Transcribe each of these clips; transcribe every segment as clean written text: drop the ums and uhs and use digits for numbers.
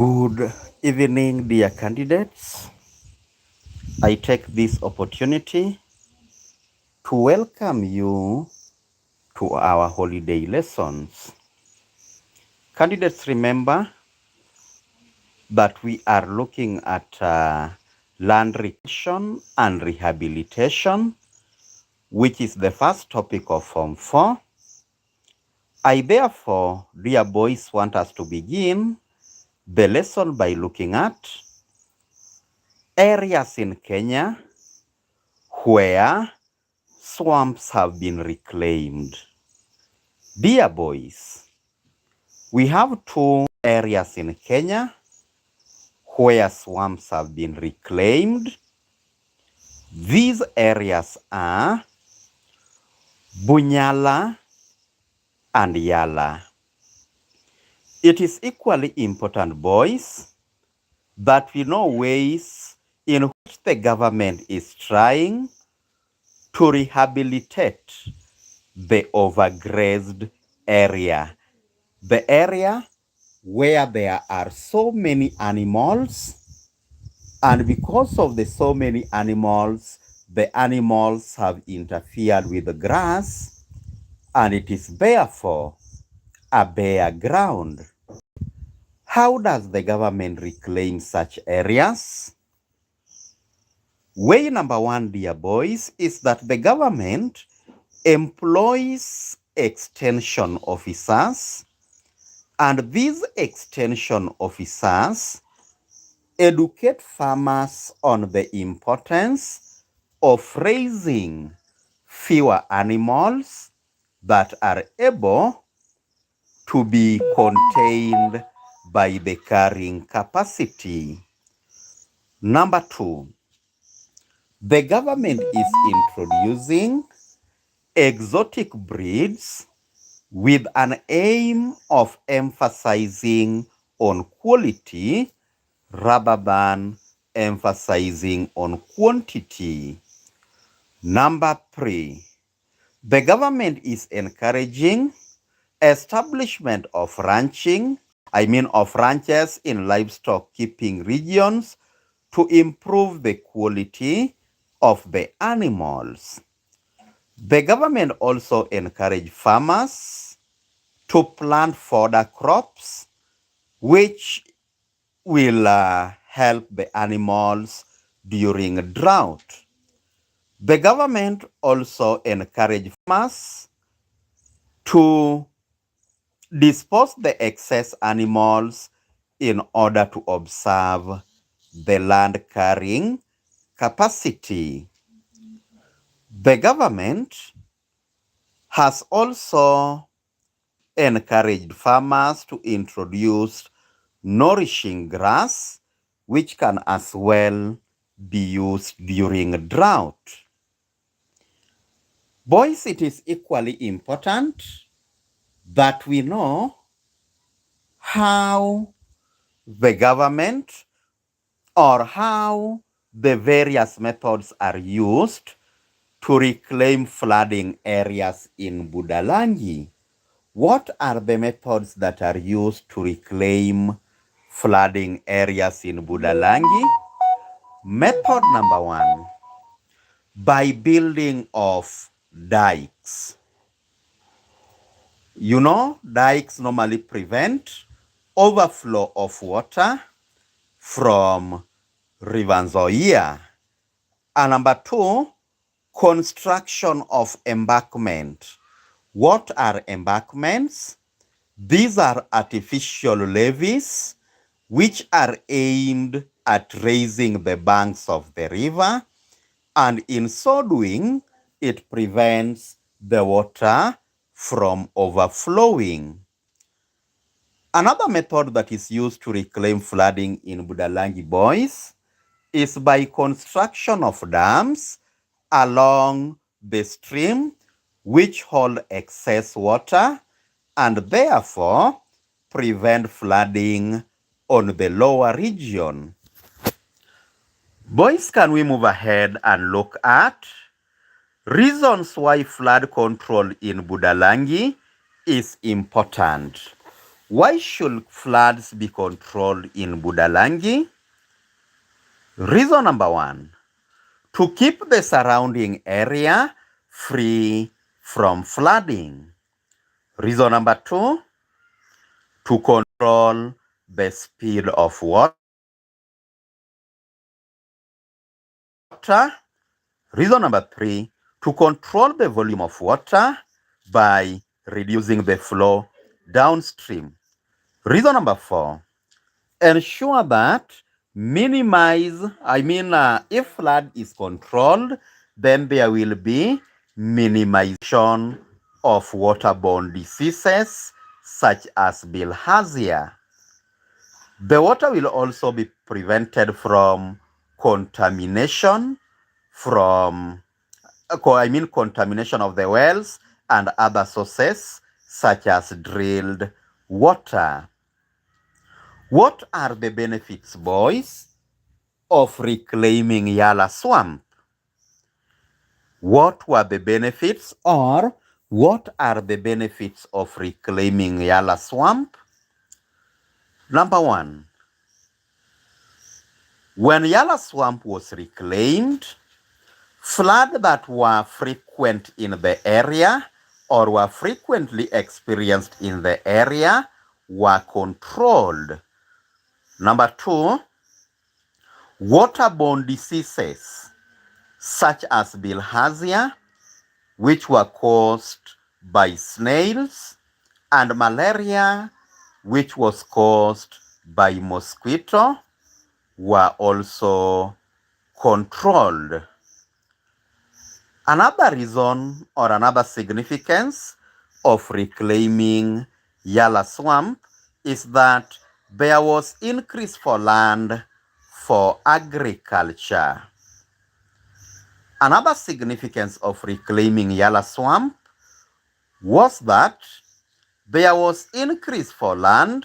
Good evening, dear candidates. I take this opportunity to welcome you to our holiday lessons. Candidates, remember that we are looking at land reclamation and rehabilitation, which is the first topic of Form 4. I therefore, dear boys, want us to begin the lesson by looking at areas in Kenya where swamps have been reclaimed. Dear boys, we have two areas in Kenya where swamps have been reclaimed. These areas are Bunyala and Yala. It is equally important, boys, that we know ways in which the government is trying to rehabilitate the overgrazed area, the area where there are so many animals, and because of the so many animals, the animals have interfered with the grass, and it is therefore a bare ground. How does the government reclaim such areas? Way number one, dear boys, is that the government employs extension officers, and these extension officers educate farmers on the importance of raising fewer animals that are able to be contained by the carrying capacity. Number two, the government is introducing exotic breeds with an aim of emphasizing on quality rather than emphasizing on quantity. Number three, the government is encouraging establishment of ranches in livestock keeping regions to improve the quality of the animals. The government also encourage farmers to plant fodder crops, which will help the animals during drought. The government also encourage farmers to dispose the excess animals in order to observe the land carrying capacity. The government has also encouraged farmers to introduce nourishing grass, which can as well be used during drought. Boys, it is equally important that we know how the government or how the various methods are used to reclaim flooding areas in Budalangi. What are the methods that are used to reclaim flooding areas in Budalangi? Method number one, by building of dikes. You know, dikes normally prevent overflow of water from River Nzoia. And number two, construction of embankment. What are embankments? These are artificial levees which are aimed at raising the banks of the river, and in so doing, it prevents the water from overflowing. Another method that is used to reclaim flooding in Budalangi, boys, is by construction of dams along the stream which hold excess water and therefore prevent flooding on the lower region. Boys, can we move ahead and look at reasons why flood control in Budalangi is important? Why should floods be controlled in Budalangi? Reason number one, to keep the surrounding area free from flooding. Reason number two, to control the speed of water. Reason number three, to control the volume of water by reducing the flow downstream. Reason number four, ensure that if flood is controlled, then there will be minimization of waterborne diseases such as bilharzia. The water will also be prevented from contamination contamination of the wells and other sources such as drilled water. What are the benefits, boys, of reclaiming Yala Swamp? What were the benefits, or what are the benefits of reclaiming Yala Swamp? Number one, when Yala Swamp was reclaimed, floods that were frequent in the area or were frequently experienced in the area were controlled. Number two, waterborne diseases such as bilharzia, which were caused by snails, and malaria, which was caused by mosquito, were also controlled. Another reason or another significance of reclaiming Yala Swamp is that there was increase for land for agriculture. Another significance of reclaiming Yala Swamp was that there was increase for land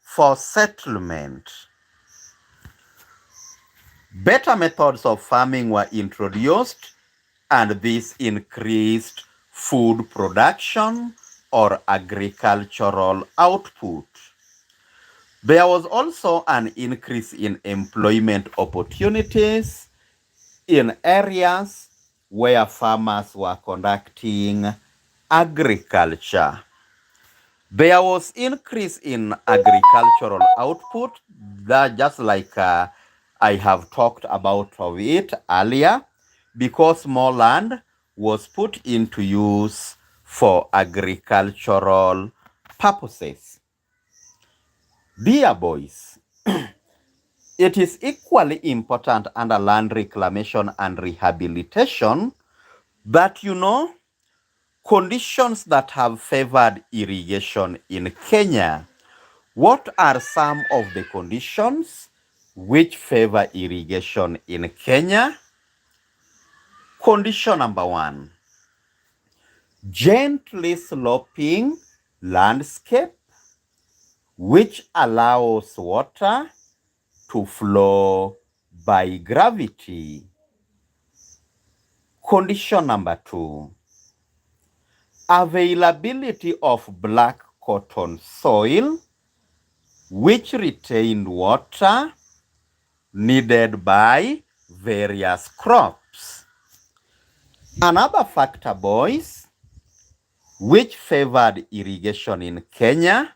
for settlement. Better methods of farming were introduced, and this increased food production or agricultural output. There was also an increase in employment opportunities in areas where farmers were conducting agriculture. There was increase in agricultural output, that just like I have talked about of it earlier, because more land was put into use for agricultural purposes. Dear boys, it is equally important under land reclamation and rehabilitation that conditions that have favored irrigation in Kenya. What are some of the conditions which favor irrigation in Kenya? Condition number one, gently sloping landscape which allows water to flow by gravity. Condition number two, availability of black cotton soil which retained water needed by various crops. Another factor, boys, which favored irrigation in Kenya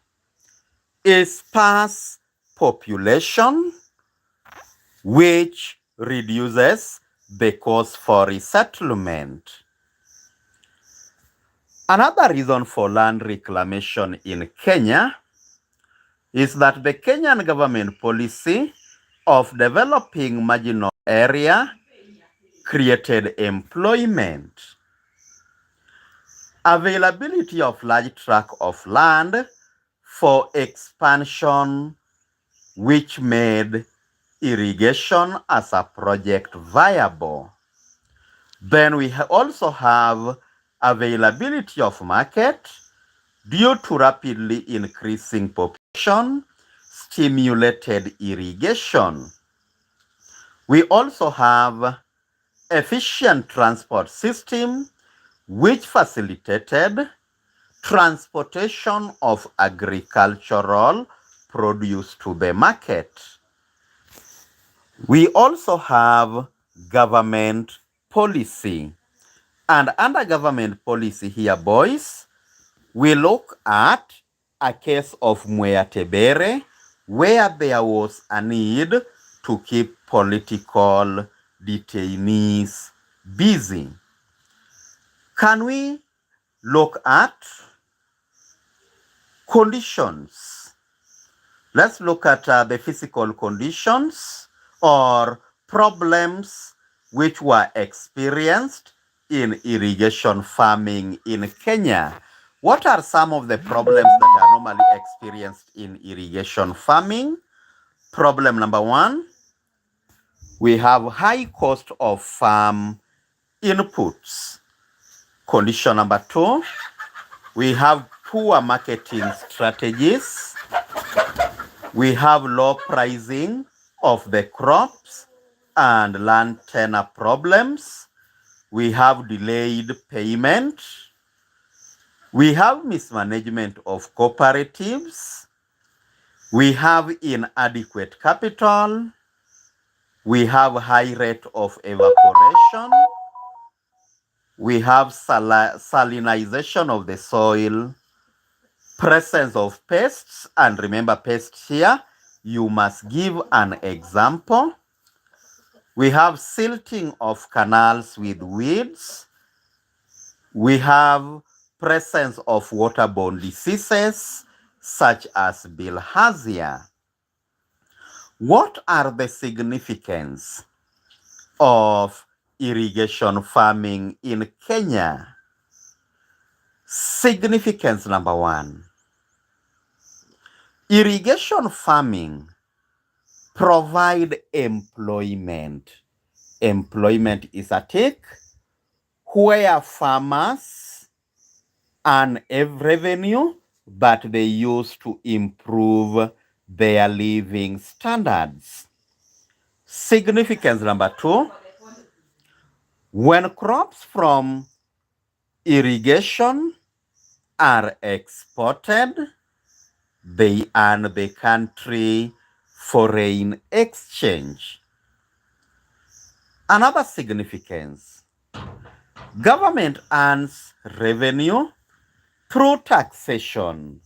is sparse population, which reduces the cost for resettlement. Another reason for land reclamation in Kenya is that the Kenyan government policy of developing marginal area created employment. Availability of large tract of land for expansion, which made irrigation as a project viable. Then we also have availability of market due to rapidly increasing population, stimulated irrigation. We also have efficient transport system which facilitated transportation of agricultural produce to the market. We also have government policy. And under government policy here, boys, we look at a case of Mwea where there was a need to keep political detainees busy. Can we look at conditions? Let's look at the physical conditions or problems which were experienced in irrigation farming in Kenya. What are some of the problems that are normally experienced in irrigation farming? Problem number one, we have high cost of farm inputs. Condition number two, we have poor marketing strategies. We have low pricing of the crops and land tenure problems. We have delayed payment. We have mismanagement of cooperatives. We have inadequate capital. We have high rate of evaporation. We have salinization of the soil, presence of pests, and remember pests here, you must give an example. We have silting of canals with weeds. We have presence of waterborne diseases such as bilharzia. What are the significance of irrigation farming in Kenya? Significance number one. Irrigation farming provide employment. Employment is a take where farmers earn revenue, but they use to improve their living standards. Significance number two, when crops from irrigation are exported, they earn the country foreign exchange. Another significance, government earns revenue through taxation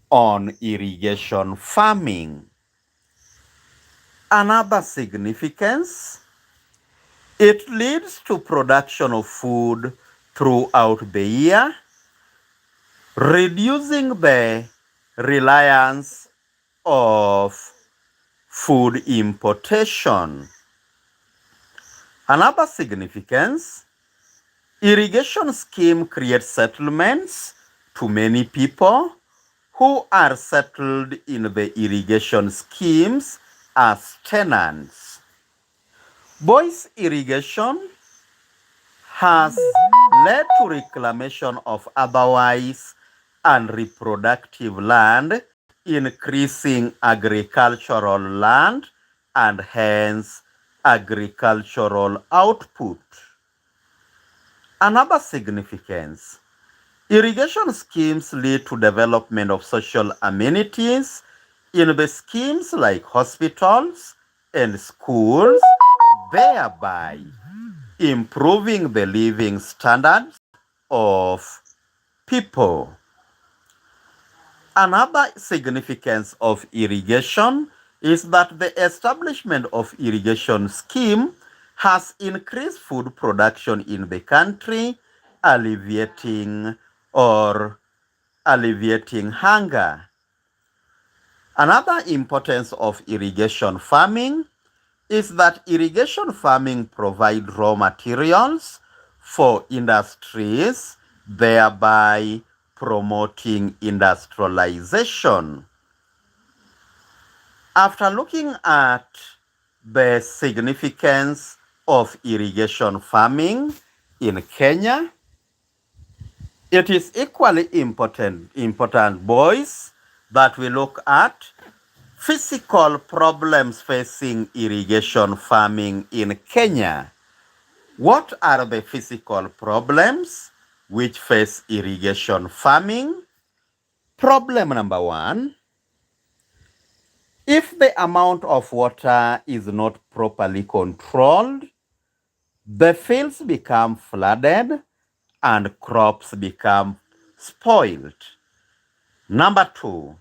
on irrigation farming. Another significance, it leads to production of food throughout the year, reducing the reliance of food importation. Another significance, irrigation scheme creates settlements to many people who are settled in the irrigation schemes as tenants. Boys, irrigation has led to reclamation of otherwise unreproductive land, increasing agricultural land and hence agricultural output. Another significance, irrigation schemes lead to development of social amenities in the schemes like hospitals and schools, thereby improving the living standards of people. Another significance of irrigation is that the establishment of irrigation scheme has increased food production in the country, alleviating hunger. Another importance of irrigation farming is that irrigation farming provides raw materials for industries, thereby promoting industrialization. After looking at the significance of irrigation farming in Kenya, it is equally important, boys, that we look at physical problems facing irrigation farming in Kenya. What are the physical problems? which face irrigation farming. Problem number one, if the amount of water is not properly controlled, the fields become flooded and crops become spoiled. Number two,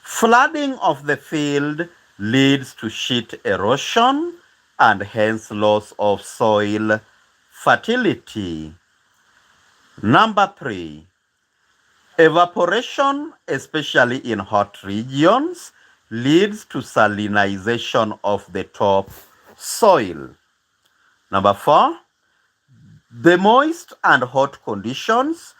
flooding of the field leads to sheet erosion and hence loss of soil fertility. Number three, evaporation, especially in hot regions, leads to salinization of the top soil. Number four, the moist and hot conditions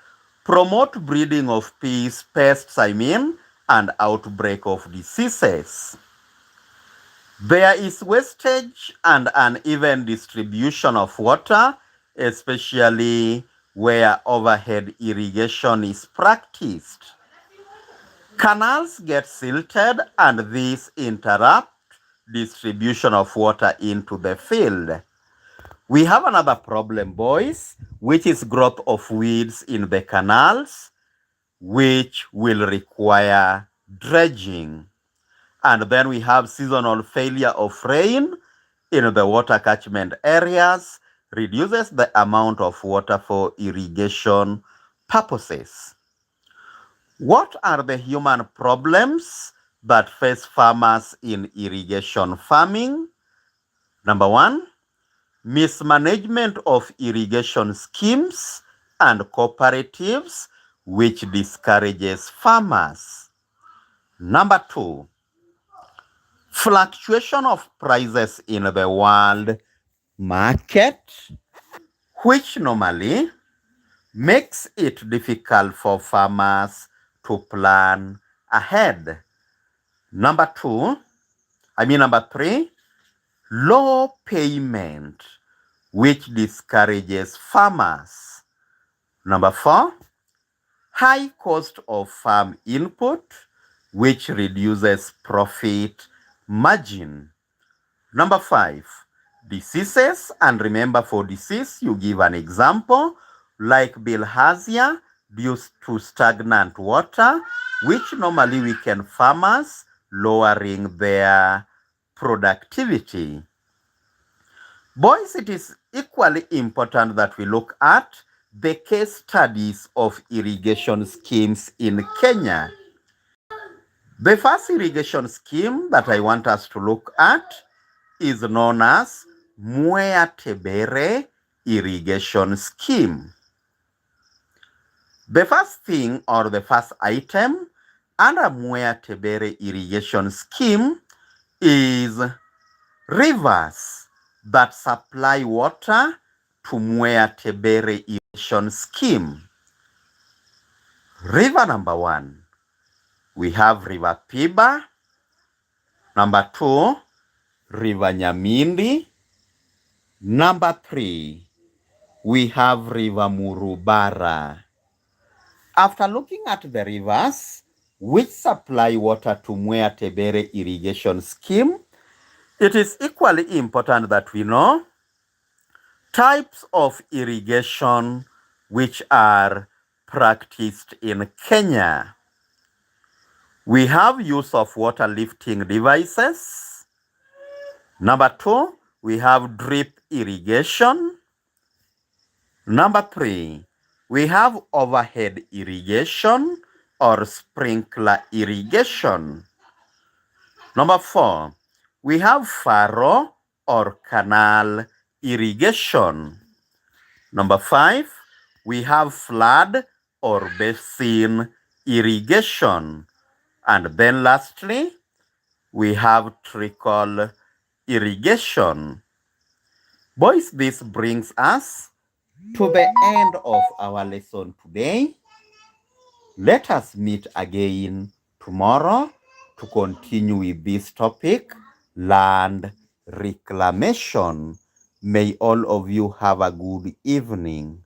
promote breeding of pests, and outbreak of diseases. There is wastage and uneven distribution of water, especially where overhead irrigation is practiced. Canals get silted and this interrupts distribution of water into the field. We have another problem, boys, which is growth of weeds in the canals, which will require dredging. And then we have seasonal failure of rain in the water catchment areas, reduces the amount of water for irrigation purposes. What are the human problems that face farmers in irrigation farming? Number one, mismanagement of irrigation schemes and cooperatives, which discourages farmers. Number two, fluctuation of prices in the world market, which normally makes it difficult for farmers to plan ahead. Number three, low payment, which discourages farmers. Number four, high cost of farm input, which reduces profit margin. Number five, diseases. And remember, for disease, you give an example like bilharzia due to stagnant water, which normally weaken farmers, lowering their productivity. Boys, it is equally important that we look at the case studies of irrigation schemes in Kenya. The first irrigation scheme that I want us to look at is known as Mwea Tebere Irrigation Scheme. The first thing or the first item under Mwea Tebere Irrigation Scheme is rivers that supply water to Mwea Tebere Irrigation Scheme. River number one, we have River Piba. Number two, River Nyamindi. Number three, we have River Murubara. After looking at the rivers which supply water to Mwea Tebere Irrigation Scheme, it is equally important that we know types of irrigation which are practiced in Kenya. We have use of water lifting devices. Number two, we have drip irrigation. Number three, we have overhead irrigation or sprinkler irrigation. Number four, we have furrow or canal irrigation. Number five, we have flood or basin irrigation. And then lastly, we have trickle irrigation. Boys, this brings us to the end of our lesson today. Let us meet again tomorrow to continue with this topic, land reclamation. May all of you have a good evening.